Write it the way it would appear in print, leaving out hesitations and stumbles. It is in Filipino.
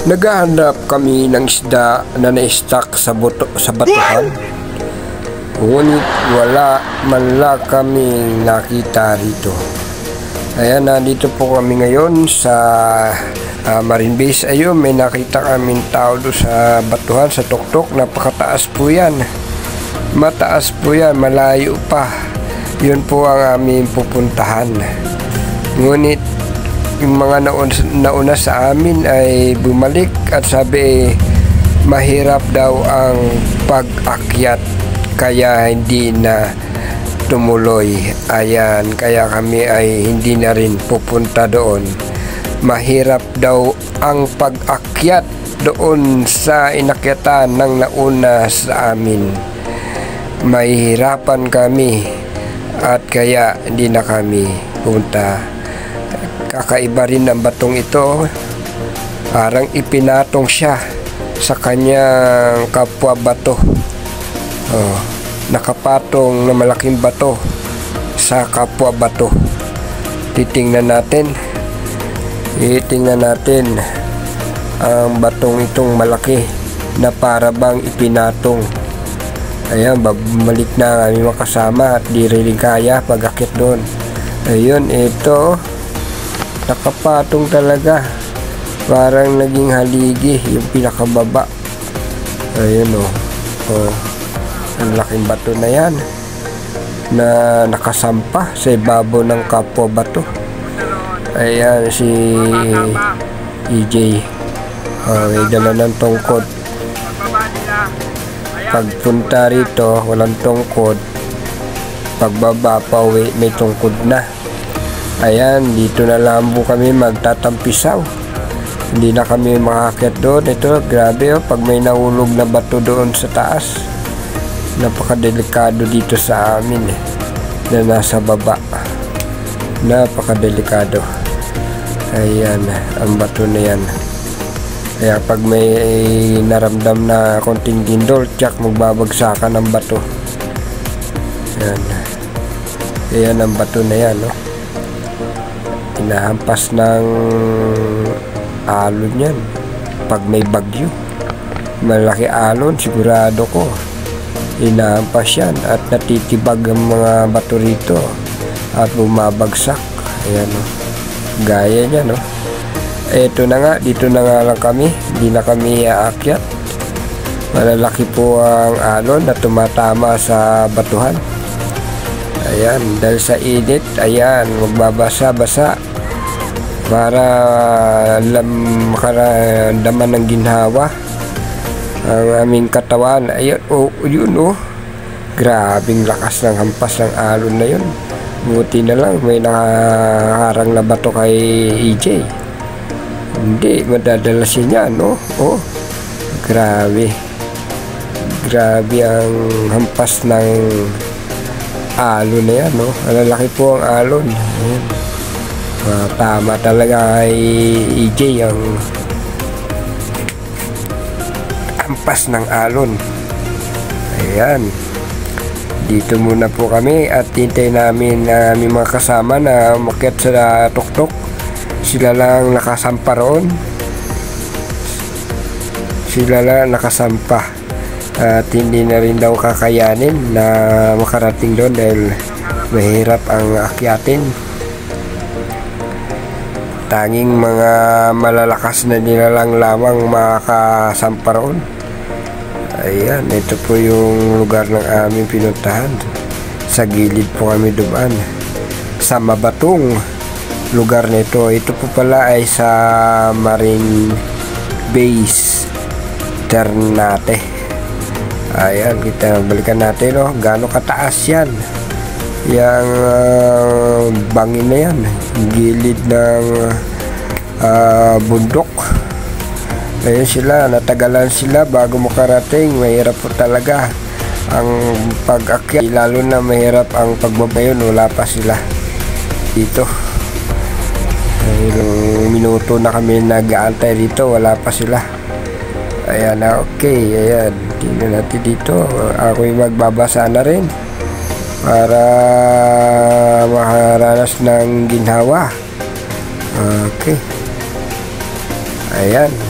Naghahanap kami ng isda na na-stack sa batuhan. Ngunit wala man lang kami nakita rito. Ayan, nandito po kami ngayon sa Marine Base. Ayun, may nakita kaming tao doon sa batuhan, sa tuktok. Napakataas po yan. Mataas po yan, malayo pa. Yun po ang aming pupuntahan. Ngunit yung mga nauna sa amin ay bumalik at sabi mahirap daw ang pag-akyat kaya hindi na tumuloy. Ayan, kaya kami ay hindi na rin pupunta doon. Mahirap daw ang pag-akyat doon sa inakyatan ng nauna sa amin. Mahihirapan kami at kaya hindi na kami punta. Kakaiba rin ng batong ito, parang ipinatong siya sa kanyang kapwa bato. Nakapatong na malaking bato sa kapwa bato. Titingnan natin ang batong itong malaki na para bang ipinatong. Ayan, babalik na ang aming makasama at di rin kaya pag-akit doon. Ayun, ito nakapatong talaga, parang naging haligi yung pinakababa. Ayun ang laking bato na yan na nakasampa sa ibabaw ng kapwa bato. Ayan si EJ, may dala ng tungkod. Pagpunta rito walang tungkod, pagbaba pa uwi may tungkod na. Ayan, dito na lang po kami magtatampisaw. Hindi na kami makakit doon. Ito, grabe pag may nahulog na bato doon sa taas. Napakadelikado dito sa amin na nasa baba. Napakadelikado. Ayan, ang bato na yan. Kaya pag may naramdam na konting gindol, tsak magbabagsakan ng bato. Ayan. Ayan ang bato na yan, no? Inahampas ng alon yan pag may bagyo. Malaki alon, sigurado ko inahampas yan at natitibag ang mga bato rito at bumabagsak. Ayan, gaya niya, no? Eto na nga, dito na nga lang kami, hindi na kami aakyat. Malalaki po ang alon na tumatama sa batuhan. Ayan, dahil sa init, ayan, magbabasa-basa para makaramdaman ng ginhawa ang aming katawan. Ayan, yun grabing lakas ng hampas ng alon na yun. Buti na lang may nakaharang na bato kay EJ. Hindi, madadala siya niya, no? Grabe ang hampas ng alon na yan, no? Malalaki po ang alon. Ayan. Tama talaga kay EJ ang hampas ng alon. Ayan, dito muna po kami at hintay namin aming mga kasama na umakyat sa tuktok. Sila lang nakasampa roon. Sila lang nakasampa at hindi na rin daw kakayanin na makarating doon dahil mahirap ang akyatin. Tanging mga malalakas na nilalang lamang makakasampa roon. Ayan, ito po yung lugar ng aming pinuntahan. Sa gilid po kami dumaan sa mabatong lugar na ito. Ito po pala ay sa Marine Base Ternate. Ayan, kita balikan natin, no? Gaano kataas yan. Yang bangin na yan, gilid ng bundok. Ayun sila, natagalan sila bago makarating. Mahirap po talaga ang pag-akyat, lalo na mahirap ang pagbabayon. Wala pa sila dito. Ilang minuto na kami nag-aantay dito, wala pa sila. Ayan, okay, ayan, tingnan natin dito. Ako'y magbabasa na rin para makaranas ng ginhawa. Okay, Ayan.